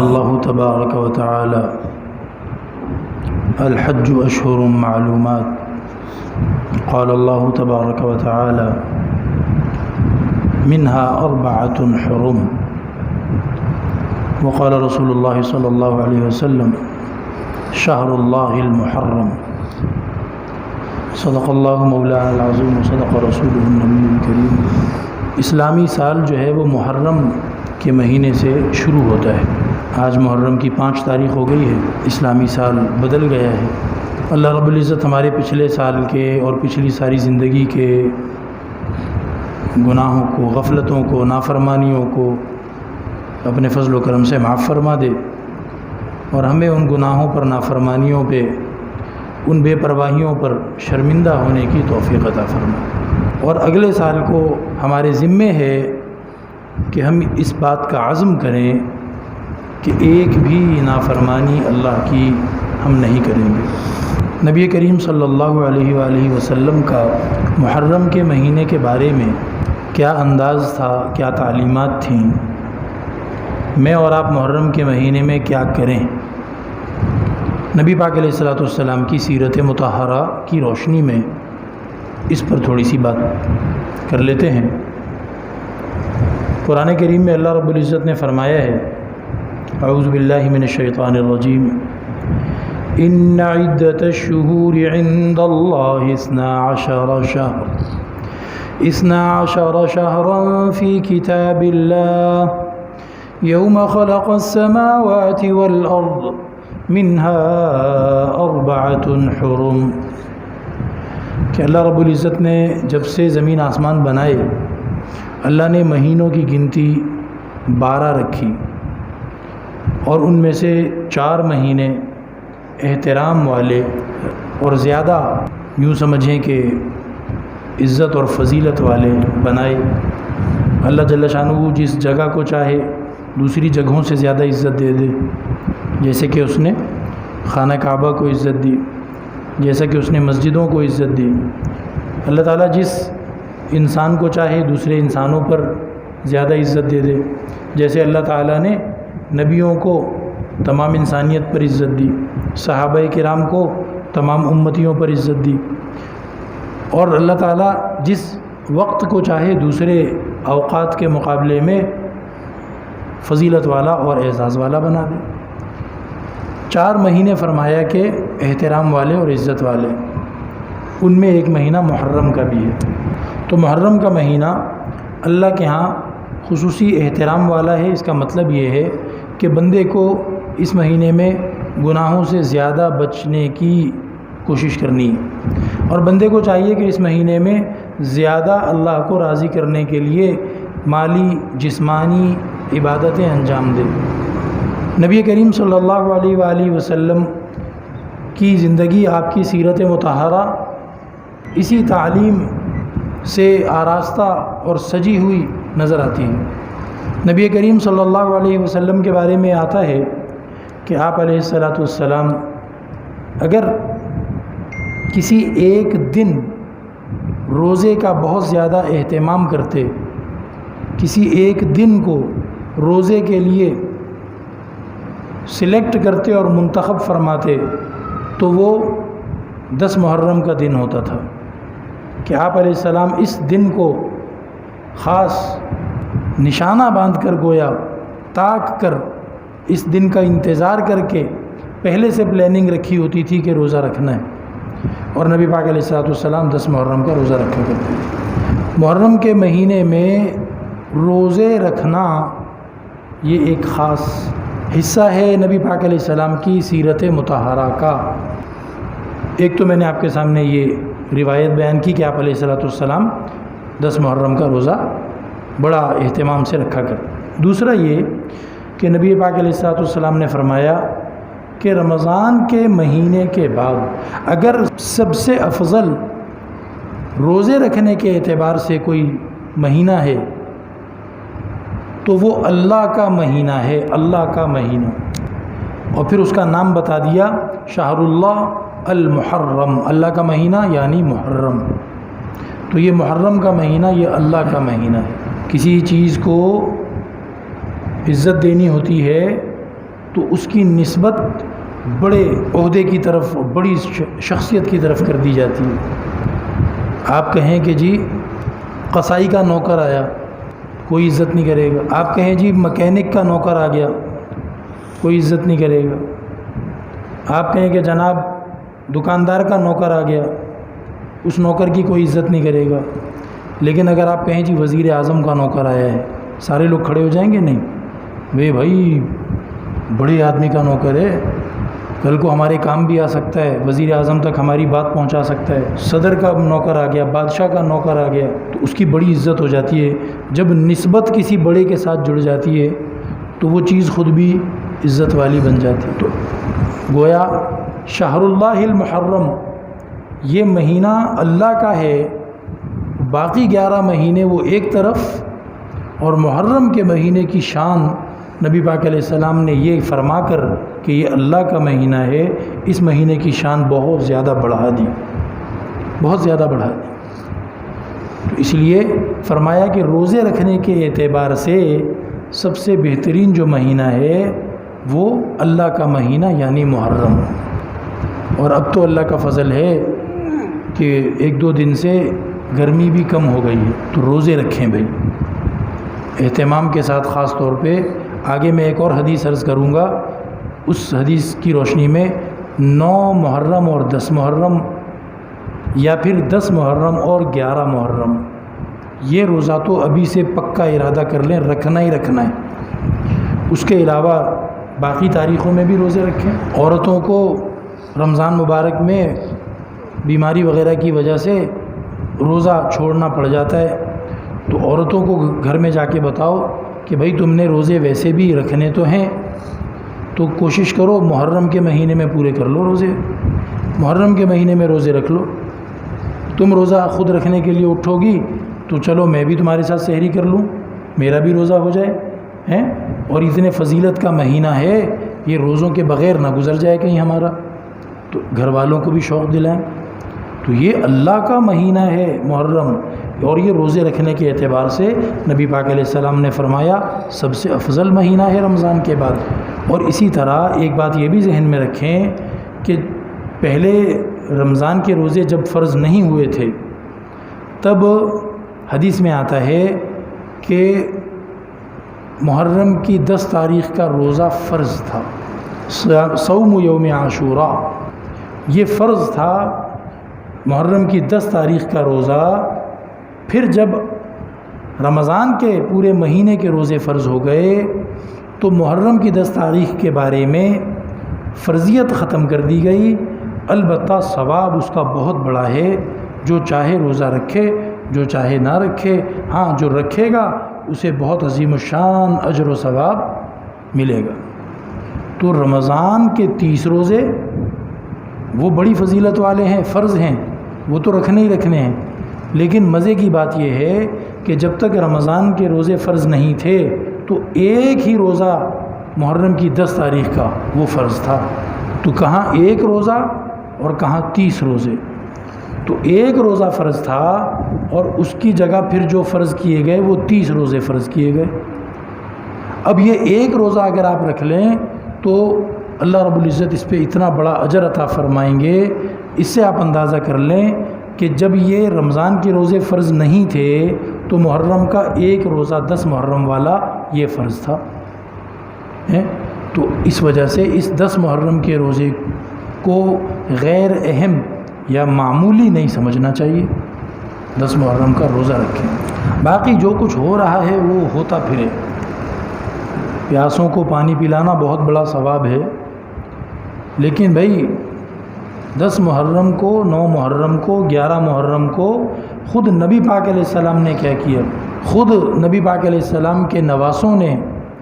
اللہ تبارک و تعالی الحج اشہر معلومات قال اللہ تبارک و تعالی منها اربعۃ حرم وقال رسول اللہ صلی اللہ علیہ وسلم شہر اللہ المحرم صدق اللہ مولانا العظیم صدق رسولہ النبی الکریم۔ اسلامی سال جو ہے وہ محرم کے مہینے سے شروع ہوتا ہے۔ آج محرم کی 5 تاریخ ہو گئی ہے، اسلامی سال بدل گیا ہے۔ اللہ رب العزت ہمارے پچھلے سال کے اور پچھلی ساری زندگی کے گناہوں کو، غفلتوں کو، نافرمانیوں کو اپنے فضل و کرم سے معاف فرما دے اور ہمیں ان گناہوں پر، نافرمانیوں پہ، ان بے پرواہیوں پر شرمندہ ہونے کی توفیق عطا فرما۔ اور اگلے سال کو ہمارے ذمے ہے کہ ہم اس بات کا عزم کریں کہ ایک بھی نافرمانی اللہ کی ہم نہیں کریں گے۔ نبی کریم صلی اللہ علیہ وآلہ وسلم کا محرم کے مہینے کے بارے میں کیا انداز تھا، کیا تعلیمات تھیں، میں اور آپ محرم کے مہینے میں کیا کریں، نبی پاک علیہ الصلوۃ والسلام کی سیرت مطہرہ کی روشنی میں اس پر تھوڑی سی بات کر لیتے ہیں۔ قرآن کریم میں اللہ رب العزت نے فرمایا ہے، اعوذ باللہ من الشیطان الرجیم، ان عدۃ الشہور عند اللہ 12 شہرا فی کتاب اللہ یوم خلق السماوات والارض منها 4 حرم، کہ اللہ رب العزت نے جب سے زمین آسمان بنائے، اللہ نے مہینوں کی گنتی 12 رکھی اور ان میں سے 4 مہینے احترام والے اور زیادہ یوں سمجھیں کہ عزت اور فضیلت والے بنائے۔ اللہ جل شانہ جس جگہ کو چاہے دوسری جگہوں سے زیادہ عزت دے دے، جیسے کہ اس نے خانہ کعبہ کو عزت دی، جیسا کہ اس نے مسجدوں کو عزت دی۔ اللہ تعالیٰ جس انسان کو چاہے دوسرے انسانوں پر زیادہ عزت دے دے، جیسے اللہ تعالیٰ نے نبیوں کو تمام انسانیت پر عزت دی، صحابہ کرام کو تمام امتیوں پر عزت دی، اور اللہ تعالیٰ جس وقت کو چاہے دوسرے اوقات کے مقابلے میں فضیلت والا اور اعزاز والا بنا دے۔ 4 مہینے فرمایا کہ احترام والے اور عزت والے، ان میں ایک مہینہ محرم کا بھی ہے۔ تو محرم کا مہینہ اللہ کے ہاں خصوصی احترام والا ہے۔ اس کا مطلب یہ ہے کہ بندے کو اس مہینے میں گناہوں سے زیادہ بچنے کی کوشش کرنی ہے، اور بندے کو چاہیے کہ اس مہینے میں زیادہ اللہ کو راضی کرنے کے لیے مالی، جسمانی عبادتیں انجام دے۔ نبی کریم صلی اللہ علیہ وآلہ وسلم کی زندگی، آپ کی سیرت مطہرہ اسی تعلیم سے آراستہ اور سجی ہوئی نظر آتی ہے۔ نبی کریم صلی اللہ علیہ وسلم کے بارے میں آتا ہے کہ آپ علیہ الصلوۃ والسلام اگر کسی ایک دن روزے کا بہت زیادہ اہتمام کرتے، کسی ایک دن کو روزے کے لیے سلیکٹ کرتے اور منتخب فرماتے، تو وہ 10 محرم کا دن ہوتا تھا کہ آپ علیہ السلام اس دن کو خاص نشانہ باندھ کر، گویا تاک کر، اس دن کا انتظار کر کے پہلے سے پلاننگ رکھی ہوتی تھی کہ روزہ رکھنا ہے، اور نبی پاک علیہ السلام 10 محرم کا روزہ رکھا کرتے تھے۔ محرم کے مہینے میں روزے رکھنا یہ ایک خاص حصہ ہے نبی پاک علیہ السلام کی سیرت مطہرہ کا۔ ایک تو میں نے آپ کے سامنے یہ روایت بیان کی کہ آپ علیہ السلام 10 محرم کا روزہ بڑا اہتمام سے رکھا کر۔ دوسرا یہ کہ نبی پاک علیہ السلام نے فرمایا کہ رمضان کے مہینے کے بعد اگر سب سے افضل روزے رکھنے کے اعتبار سے کوئی مہینہ ہے تو وہ اللہ کا مہینہ ہے، اللہ کا مہینہ، اور پھر اس کا نام بتا دیا شہر اللہ المحرم، اللہ کا مہینہ یعنی محرم۔ تو یہ محرم کا مہینہ یہ اللہ کا مہینہ ہے۔ کسی چیز کو عزت دینی ہوتی ہے تو اس کی نسبت بڑے عہدے کی طرف، بڑی شخصیت کی طرف کر دی جاتی ہے۔ آپ کہیں کہ جی قصائی کا نوکر آیا، کوئی عزت نہیں کرے گا۔ آپ کہیں جی مکینک کا نوکر آ گیا، کوئی عزت نہیں کرے گا۔ آپ کہیں کہ جناب دکاندار کا نوکر آ گیا، اس نوکر کی کوئی عزت نہیں کرے گا۔ لیکن اگر آپ کہیں جی وزیر اعظم کا نوکر آیا ہے، سارے لوگ کھڑے ہو جائیں گے؟ نہیں، وے بھائی بڑے آدمی کا نوکر ہے، کل کو ہمارے کام بھی آ سکتا ہے، وزیر اعظم تک ہماری بات پہنچا سکتا ہے۔ صدر کا نوکر آ گیا، بادشاہ کا نوکر آ گیا، تو اس کی بڑی عزت ہو جاتی ہے۔ جب نسبت کسی بڑے کے ساتھ جڑ جاتی ہے تو وہ چیز خود بھی عزت والی بن جاتی ہے۔ تو گویا شہر اللہ المحرم یہ مہینہ اللہ کا ہے، باقی 11 مہینے وہ ایک طرف، اور محرم کے مہینے کی شان نبی پاک علیہ السلام نے یہ فرما کر کہ یہ اللہ کا مہینہ ہے، اس مہینے کی شان بہت زیادہ بڑھا دی، بہت زیادہ بڑھا دی۔ تو اس لیے فرمایا کہ روزے رکھنے کے اعتبار سے سب سے بہترین جو مہینہ ہے وہ اللہ کا مہینہ یعنی محرم۔ اور اب تو اللہ کا فضل ہے کہ 1-2 دن سے گرمی بھی کم ہو گئی ہے، تو روزے رکھیں بھائی اہتمام کے ساتھ۔ خاص طور پہ آگے میں ایک اور حدیث عرض کروں گا، اس حدیث کی روشنی میں 9 محرم اور 10 محرم، یا پھر 10 محرم اور 11 محرم، یہ روزہ تو ابھی سے پکا ارادہ کر لیں، رکھنا ہی رکھنا ہے۔ اس کے علاوہ باقی تاریخوں میں بھی روزے رکھیں۔ عورتوں کو رمضان مبارک میں بیماری وغیرہ کی وجہ سے روزہ چھوڑنا پڑ جاتا ہے، تو عورتوں کو گھر میں جا کے بتاؤ کہ بھائی تم نے روزے ویسے بھی رکھنے تو ہیں، تو کوشش کرو محرم کے مہینے میں پورے کر لو روزے، محرم کے مہینے میں روزے رکھ لو۔ تم روزہ خود رکھنے کے لیے اٹھو گی تو چلو میں بھی تمہارے ساتھ سحری کر لوں، میرا بھی روزہ ہو جائے ہیں، اور اتنے فضیلت کا مہینہ ہے، یہ روزوں کے بغیر نہ گزر جائے کہیں ہمارا، تو گھر والوں کو بھی شوق دلائیں۔ تو یہ اللہ کا مہینہ ہے محرم، اور یہ روزے رکھنے کے اعتبار سے نبی پاک علیہ السلام نے فرمایا سب سے افضل مہینہ ہے رمضان کے بعد۔ اور اسی طرح ایک بات یہ بھی ذہن میں رکھیں کہ پہلے رمضان کے روزے جب فرض نہیں ہوئے تھے تب حدیث میں آتا ہے کہ محرم کی 10 تاریخ کا روزہ فرض تھا، صوم یوم عاشوراء، یہ فرض تھا محرم کی 10 تاریخ کا روزہ۔ پھر جب رمضان کے پورے مہینے کے روزے فرض ہو گئے تو محرم کی 10 تاریخ کے بارے میں فرضیت ختم کر دی گئی، البتہ ثواب اس کا بہت بڑا ہے، جو چاہے روزہ رکھے، جو چاہے نہ رکھے، ہاں جو رکھے گا اسے بہت عظیم الشان اجر و ثواب ملے گا۔ تو رمضان کے 30 روزے وہ بڑی فضیلت والے ہیں، فرض ہیں، وہ تو رکھنے ہی رکھنے ہیں، لیکن مزے کی بات یہ ہے کہ جب تک رمضان کے روزے فرض نہیں تھے تو ایک ہی روزہ محرم کی 10 تاریخ کا وہ فرض تھا، تو کہاں ایک روزہ اور کہاں 30 روزے، تو ایک روزہ فرض تھا اور اس کی جگہ پھر جو فرض کیے گئے وہ 30 روزے فرض کیے گئے۔ اب یہ ایک روزہ اگر آپ رکھ لیں تو اللہ رب العزت اس پہ اتنا بڑا اجر عطا فرمائیں گے، اس سے آپ اندازہ کر لیں کہ جب یہ رمضان کے روزے فرض نہیں تھے تو محرم کا ایک روزہ 10 محرم والا یہ فرض تھا، تو اس وجہ سے اس 10 محرم کے روزے کو غیر اہم یا معمولی نہیں سمجھنا چاہیے، 10 محرم کا روزہ رکھیں۔ باقی جو کچھ ہو رہا ہے وہ ہوتا پھرے، پیاسوں کو پانی پلانا بہت بڑا ثواب ہے، لیکن بھائی 10 محرم کو، 9 محرم کو، 11 محرم کو خود نبی پاک علیہ السلام نے کیا کیا؟ خود نبی پاک علیہ السلام کے نواسوں نے،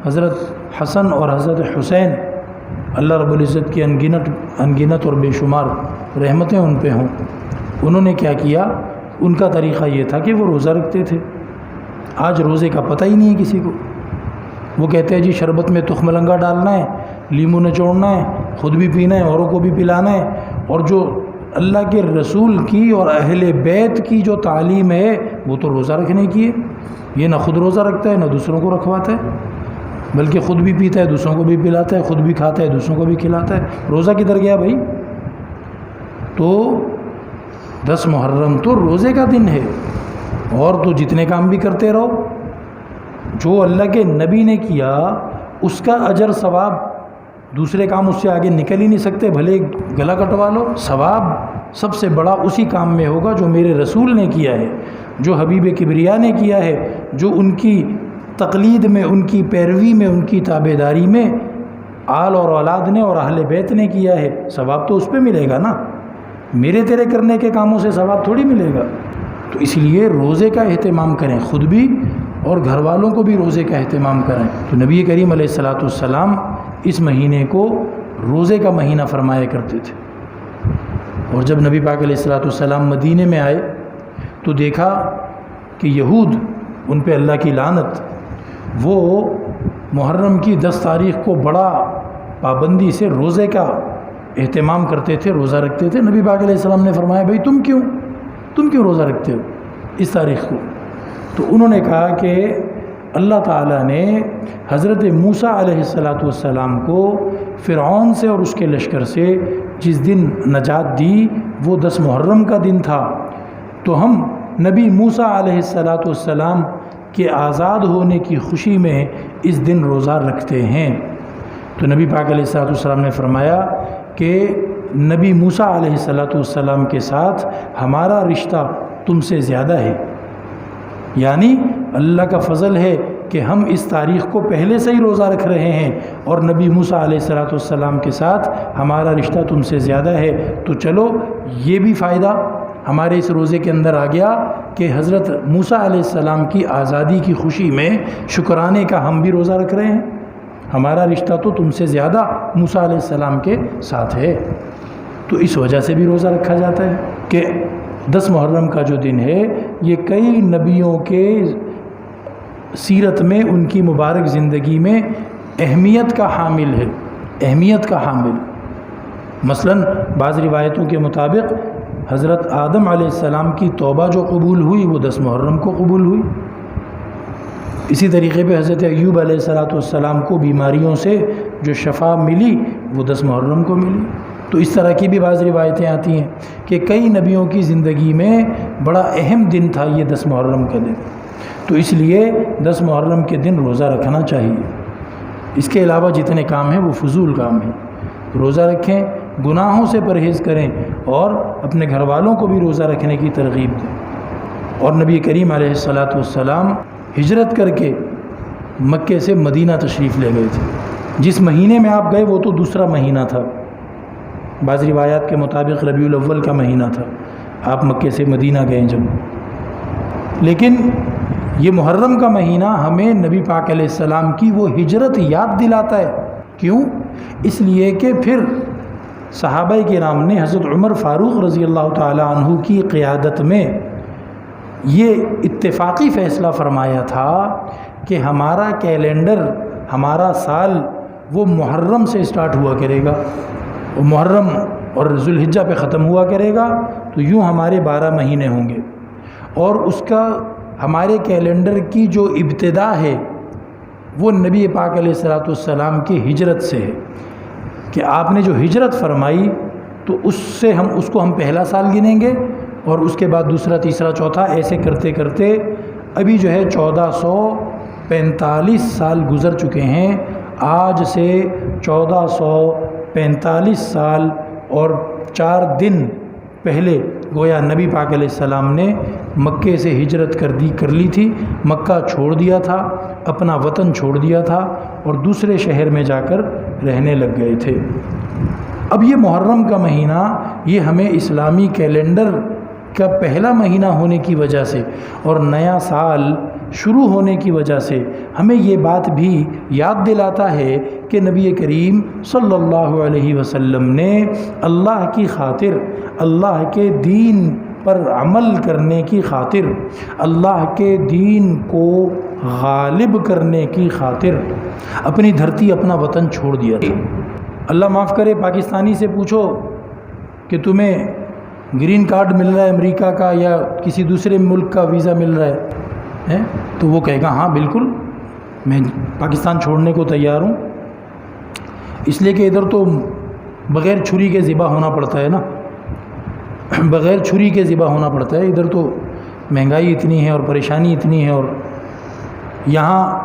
حضرت حسن اور حضرت حسین، اللہ رب العزت کی انگنت اور بے شمار رحمتیں ان پہ ہوں، انہوں نے کیا کیا؟ ان کا طریقہ یہ تھا کہ وہ روزہ رکھتے تھے۔ آج روزے کا پتہ ہی نہیں ہے کسی کو، وہ کہتے ہیں جی شربت میں تخم لنگا ڈالنا ہے، لیمو نچوڑنا ہے، خود بھی پینا ہے، اوروں کو بھی پلانا ہے، اور جو اللہ کے رسول کی اور اہل بیت کی جو تعلیم ہے وہ تو روزہ رکھنے کی ہے، یہ نہ خود روزہ رکھتا ہے نہ دوسروں کو رکھواتا ہے۔ بلکہ خود بھی پیتا ہے، دوسروں کو بھی پلاتا ہے، خود بھی کھاتا ہے، دوسروں کو بھی کھلاتا ہے۔ روزہ کدھر گیا بھائی؟ تو 10 محرم تو روزے کا دن ہے، اور تو جتنے کام بھی کرتے رہو، جو اللہ کے نبی نے کیا اس کا اجر ثواب، دوسرے کام اس سے آگے نکل ہی نہیں سکتے، بھلے گلا کٹوا لو، ثواب سب سے بڑا اسی کام میں ہوگا جو میرے رسول نے کیا ہے، جو حبیب کبریا نے کیا ہے، جو ان کی تقلید میں، ان کی پیروی میں، ان کی تابع داری میں آل اور اولاد نے اور اہل بیت نے کیا ہے، ثواب تو اس پہ ملے گا نا، میرے تیرے کرنے کے کاموں سے ثواب تھوڑی ملے گا۔ تو اس لیے روزے کا اہتمام کریں، خود بھی اور گھر والوں کو بھی روزے کا اہتمام کریں۔ تو نبی کریم علیہ الصلاۃ والسلام اس مہینے کو روزے کا مہینہ فرمایا کرتے تھے۔ اور جب نبی پاک علیہ الصلاۃ والسلام مدینے میں آئے تو دیکھا کہ یہود، ان پہ اللہ کی لعنت، وہ محرم کی 10 تاریخ کو بڑا پابندی سے روزے کا اہتمام کرتے تھے، روزہ رکھتے تھے۔ نبی پاک علیہ السلام نے فرمایا بھائی تم کیوں روزہ رکھتے ہو اس تاریخ کو؟ تو انہوں نے کہا کہ اللہ تعالیٰ نے حضرت موسیٰ علیہ السلام کو فرعون سے اور اس کے لشکر سے جس دن نجات دی وہ 10 محرم کا دن تھا، تو ہم نبی موسیٰ علیہ السلام کے آزاد ہونے کی خوشی میں اس دن روزہ رکھتے ہیں۔ تو نبی پاک علیہ السلام نے فرمایا کہ نبی موسیٰ علیہ السلام کے ساتھ ہمارا رشتہ تم سے زیادہ ہے، یعنی اللہ کا فضل ہے کہ ہم اس تاریخ کو پہلے سے ہی روزہ رکھ رہے ہیں، اور نبی موسیٰ علیہ السلام کے ساتھ ہمارا رشتہ تم سے زیادہ ہے۔ تو چلو یہ بھی فائدہ ہمارے اس روزے کے اندر آ گیا کہ حضرت موسیٰ علیہ السلام کی آزادی کی خوشی میں شکرانے کا ہم بھی روزہ رکھ رہے ہیں، ہمارا رشتہ تو تم سے زیادہ موسیٰ علیہ السلام کے ساتھ ہے۔ تو اس وجہ سے بھی روزہ رکھا جاتا ہے کہ 10 محرم کا جو دن ہے یہ کئی نبیوں کے سیرت میں، ان کی مبارک زندگی میں اہمیت کا حامل ہے، اہمیت کا حامل۔ مثلا بعض روایتوں کے مطابق حضرت آدم علیہ السلام کی توبہ جو قبول ہوئی وہ 10 محرم کو قبول ہوئی۔ اسی طریقے پہ حضرت ایوب علیہ السلام کو بیماریوں سے جو شفا ملی وہ 10 محرم کو ملی۔ تو اس طرح کی بھی بعض روایتیں آتی ہیں کہ کئی نبیوں کی زندگی میں بڑا اہم دن تھا یہ 10 محرم کا دن، تو اس لیے 10 محرم کے دن روزہ رکھنا چاہیے۔ اس کے علاوہ جتنے کام ہیں وہ فضول کام ہیں، روزہ رکھیں، گناہوں سے پرہیز کریں، اور اپنے گھر والوں کو بھی روزہ رکھنے کی ترغیب دیں۔ اور نبی کریم علیہ السلام ہجرت کر کے مکے سے مدینہ تشریف لے گئے تھے۔ جس مہینے میں آپ گئے وہ تو دوسرا مہینہ تھا، بعض روایات کے مطابق ربیع الاول کا مہینہ تھا، آپ مکے سے مدینہ گئے جب۔ لیکن یہ محرم کا مہینہ ہمیں نبی پاک علیہ السلام کی وہ ہجرت یاد دلاتا ہے۔ کیوں؟ اس لیے کہ پھر صحابہ کرام نے حضرت عمر فاروق رضی اللہ تعالی عنہ کی قیادت میں یہ اتفاقی فیصلہ فرمایا تھا کہ ہمارا کیلنڈر، ہمارا سال وہ محرم سے سٹارٹ ہوا کرے گا، وہ محرم اور ذوالحجہ پہ ختم ہوا کرے گا، تو یوں ہمارے 12 مہینے ہوں گے، اور اس کا ہمارے کیلنڈر کی جو ابتدا ہے وہ نبی پاک علیہ السلام کی ہجرت سے ہے، کہ آپ نے جو ہجرت فرمائی تو اس سے اس کو ہم پہلا سال گنیں گے، اور اس کے بعد دوسرا، تیسرا، چوتھا، ایسے کرتے کرتے ابھی جو ہے 1445 سال گزر چکے ہیں۔ آج سے 1445 سال اور 4 دن پہلے گویا نبی پاک علیہ السلام نے مکے سے ہجرت کر لی تھی، مکہ چھوڑ دیا تھا، اپنا وطن چھوڑ دیا تھا، اور دوسرے شہر میں جا کر رہنے لگ گئے تھے۔ اب یہ محرم کا مہینہ یہ ہمیں اسلامی کیلنڈر کا پہلا مہینہ ہونے کی وجہ سے اور نیا سال شروع ہونے کی وجہ سے ہمیں یہ بات بھی یاد دلاتا ہے کہ نبی کریم صلی اللہ علیہ وسلم نے اللہ کی خاطر، اللہ کے دین پر عمل کرنے کی خاطر، اللہ کے دین کو غالب کرنے کی خاطر اپنی دھرتی، اپنا وطن چھوڑ دیا تھا۔ اللہ معاف کرے، پاکستانی سے پوچھو کہ تمہیں گرین کارڈ مل رہا ہے امریکہ کا یا کسی دوسرے ملک کا ویزا مل رہا ہے تو وہ کہے گا ہاں بالکل میں پاکستان چھوڑنے کو تیار ہوں، اس لیے کہ ادھر تو بغیر چھری کے ذبح ہونا پڑتا ہے نا، بغیر چھری کے ذبح ہونا پڑتا ہے، ادھر تو مہنگائی اتنی ہے اور پریشانی اتنی ہے، اور یہاں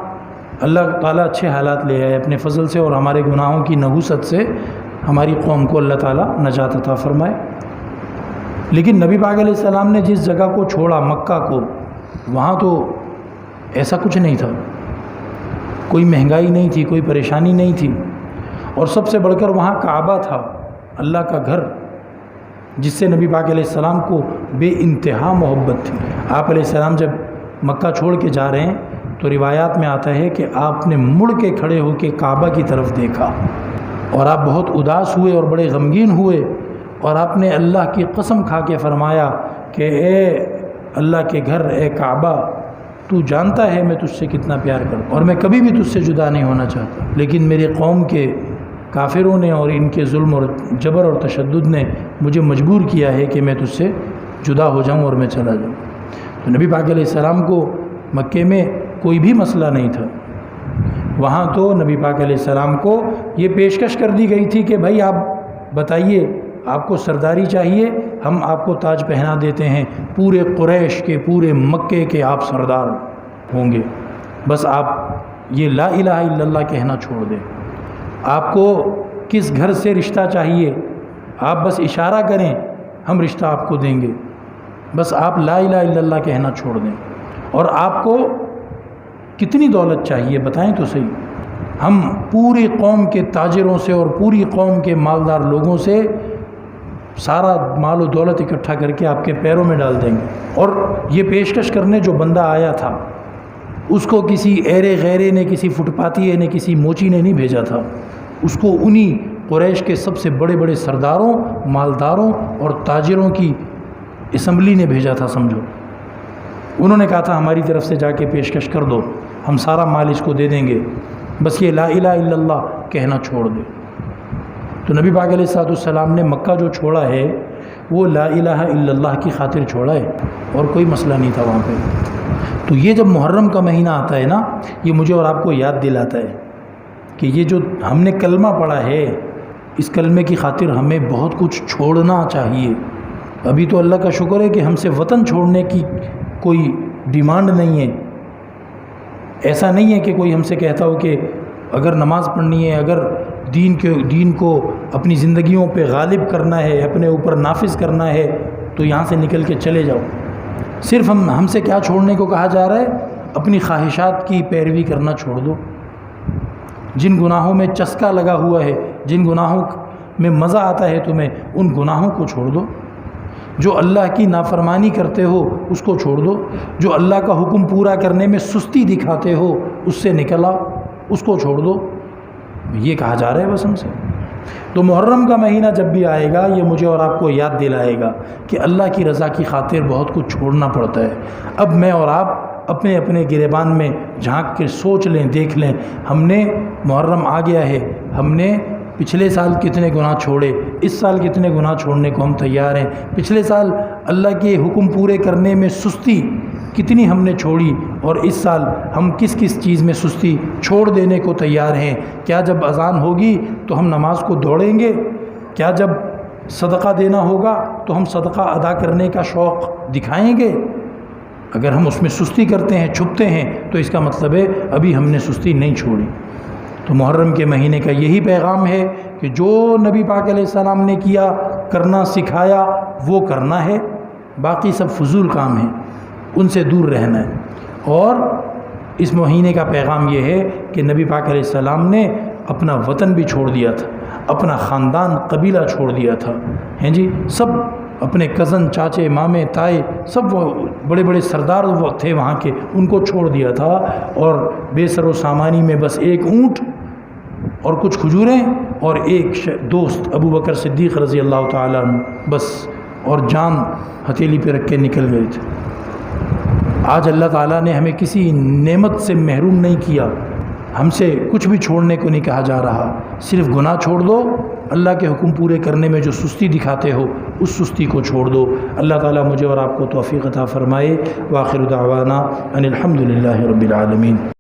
اللہ تعالیٰ اچھے حالات لے آئے اپنے فضل سے، اور ہمارے گناہوں کی نحوست سے ہماری قوم کو اللہ تعالیٰ نجات عطا فرمائے۔ لیکن نبی پاک علیہ السلام نے جس جگہ کو چھوڑا، مکہ کو، وہاں تو ایسا کچھ نہیں تھا، کوئی مہنگائی نہیں تھی، کوئی پریشانی نہیں تھی، اور سب سے بڑھ کر وہاں کعبہ تھا، اللہ کا گھر، جس سے نبی پاک علیہ السلام کو بے انتہا محبت تھی۔ آپ علیہ السلام جب مکہ چھوڑ کے جا رہے ہیں تو روایات میں آتا ہے کہ آپ نے مڑ کے کھڑے ہو کے کعبہ کی طرف دیکھا، اور آپ بہت اداس ہوئے اور بڑے غمگین ہوئے، اور آپ نے اللہ کی قسم کھا کے فرمایا کہ اے اللہ کے گھر، اے کعبہ، تو جانتا ہے میں تجھ سے کتنا پیار کرتا ہوں اور میں کبھی بھی تجھ سے جدا نہیں ہونا چاہتا، لیکن میرے قوم کے کافروں نے اور ان کے ظلم اور جبر اور تشدد نے مجھے مجبور کیا ہے کہ میں تجھ سے جدا ہو جاؤں اور میں چلا جاؤں۔ تو نبی پاک علیہ السلام کو مکے میں کوئی بھی مسئلہ نہیں تھا، وہاں تو نبی پاک علیہ السلام کو یہ پیشکش کر دی گئی تھی کہ بھائی آپ بتائیے، آپ کو سرداری چاہیے، ہم آپ کو تاج پہنا دیتے ہیں، پورے قریش کے، پورے مکے کے آپ سردار ہوں گے، بس آپ یہ لا الہ الا اللہ کہنا چھوڑ دیں۔ آپ کو کس گھر سے رشتہ چاہیے، آپ بس اشارہ کریں، ہم رشتہ آپ کو دیں گے، بس آپ لا الہ الا اللہ کہنا چھوڑ دیں۔ اور آپ کو کتنی دولت چاہیے بتائیں تو صحیح، ہم پوری قوم کے تاجروں سے اور پوری قوم کے مالدار لوگوں سے سارا مال و دولت اکٹھا کر کے آپ کے پیروں میں ڈال دیں گے۔ اور یہ پیشکش کرنے جو بندہ آیا تھا، اس کو کسی ایرے غیرے نے، کسی فٹ پاتیے نے، کسی موچی نے نہیں بھیجا تھا، اس کو انہی قریش کے سب سے بڑے بڑے سرداروں، مالداروں اور تاجروں کی اسمبلی نے بھیجا تھا، سمجھو۔ انہوں نے کہا تھا ہماری طرف سے جا کے پیشکش کر دو، ہم سارا مال اس کو دے دیں گے، بس یہ لا الہ الا اللہ کہنا چھوڑ دے۔ تو نبی پاک علیہ السلام نے مکہ جو چھوڑا ہے وہ لا الہ الا اللہ کی خاطر چھوڑا ہے، اور کوئی مسئلہ نہیں تھا وہاں پہ۔ تو یہ جب محرم کا مہینہ آتا ہے نا، یہ مجھے اور آپ کو یاد دلاتا ہے کہ یہ جو ہم نے کلمہ پڑھا ہے، اس کلمے کی خاطر ہمیں بہت کچھ چھوڑنا چاہیے۔ ابھی تو اللہ کا شکر ہے کہ ہم سے وطن چھوڑنے کی کوئی ڈیمانڈ نہیں ہے، ایسا نہیں ہے کہ کوئی ہم سے کہتا ہو کہ اگر نماز پڑھنی ہے، اگر دین کو اپنی زندگیوں پہ غالب کرنا ہے، اپنے اوپر نافذ کرنا ہے، تو یہاں سے نکل کے چلے جاؤ۔ صرف ہم سے کیا چھوڑنے کو کہا جا رہا ہے؟ اپنی خواہشات کی پیروی کرنا چھوڑ دو، جن گناہوں میں چسکا لگا ہوا ہے، جن گناہوں میں مزہ آتا ہے تمہیں، ان گناہوں کو چھوڑ دو۔ جو اللہ کی نافرمانی کرتے ہو اس کو چھوڑ دو، جو اللہ کا حکم پورا کرنے میں سستی دکھاتے ہو اس سے نکل آؤ، اس کو چھوڑ دو، یہ کہا جا رہا ہے بس ہم سے۔ تو محرم کا مہینہ جب بھی آئے گا، یہ مجھے اور آپ کو یاد دلائے گا کہ اللہ کی رضا کی خاطر بہت کچھ چھوڑنا پڑتا ہے۔ اب میں اور آپ اپنے اپنے گریبان میں جھانک کے سوچ لیں، دیکھ لیں، ہم نے محرم آ گیا ہے، ہم نے پچھلے سال کتنے گناہ چھوڑے، اس سال کتنے گناہ چھوڑنے کو ہم تیار ہیں، پچھلے سال اللہ کے حکم پورے کرنے میں سستی کتنی ہم نے چھوڑی، اور اس سال ہم کس کس چیز میں سستی چھوڑ دینے کو تیار ہیں۔ کیا جب اذان ہوگی تو ہم نماز کو دوڑیں گے؟ کیا جب صدقہ دینا ہوگا تو ہم صدقہ ادا کرنے کا شوق دکھائیں گے؟ اگر ہم اس میں سستی کرتے ہیں، چھپتے ہیں، تو اس کا مطلب ہے ابھی ہم نے سستی نہیں چھوڑی۔ تو محرم کے مہینے کا یہی پیغام ہے کہ جو نبی پاک علیہ السلام نے کیا، کرنا سکھایا، وہ کرنا ہے، باقی سب فضول کام ہیں، ان سے دور رہنا ہے۔ اور اس مہینے کا پیغام یہ ہے کہ نبی پاک علیہ السلام نے اپنا وطن بھی چھوڑ دیا تھا، اپنا خاندان، قبیلہ چھوڑ دیا تھا، ہیں جی، سب اپنے کزن، چاچے، مامے، تائے، سب وہ بڑے بڑے سردار وہ تھے وہاں کے، ان کو چھوڑ دیا تھا، اور بے سر و سامانی میں بس ایک اونٹ اور کچھ کھجوریں اور ایک دوست ابو بکر صدیق رضی اللہ تعالیٰ عنہ، بس، اور جان ہتھیلی پہ رکھ کے نکل گئے تھے۔ آج اللہ تعالیٰ نے ہمیں کسی نعمت سے محروم نہیں کیا، ہم سے کچھ بھی چھوڑنے کو نہیں کہا جا رہا، صرف گناہ چھوڑ دو، اللہ کے حکم پورے کرنے میں جو سستی دکھاتے ہو اس سستی کو چھوڑ دو۔ اللہ تعالیٰ مجھے اور آپ کو توفیق عطا فرمائے۔ وآخر دعوانا ان الحمد للہ رب العالمین۔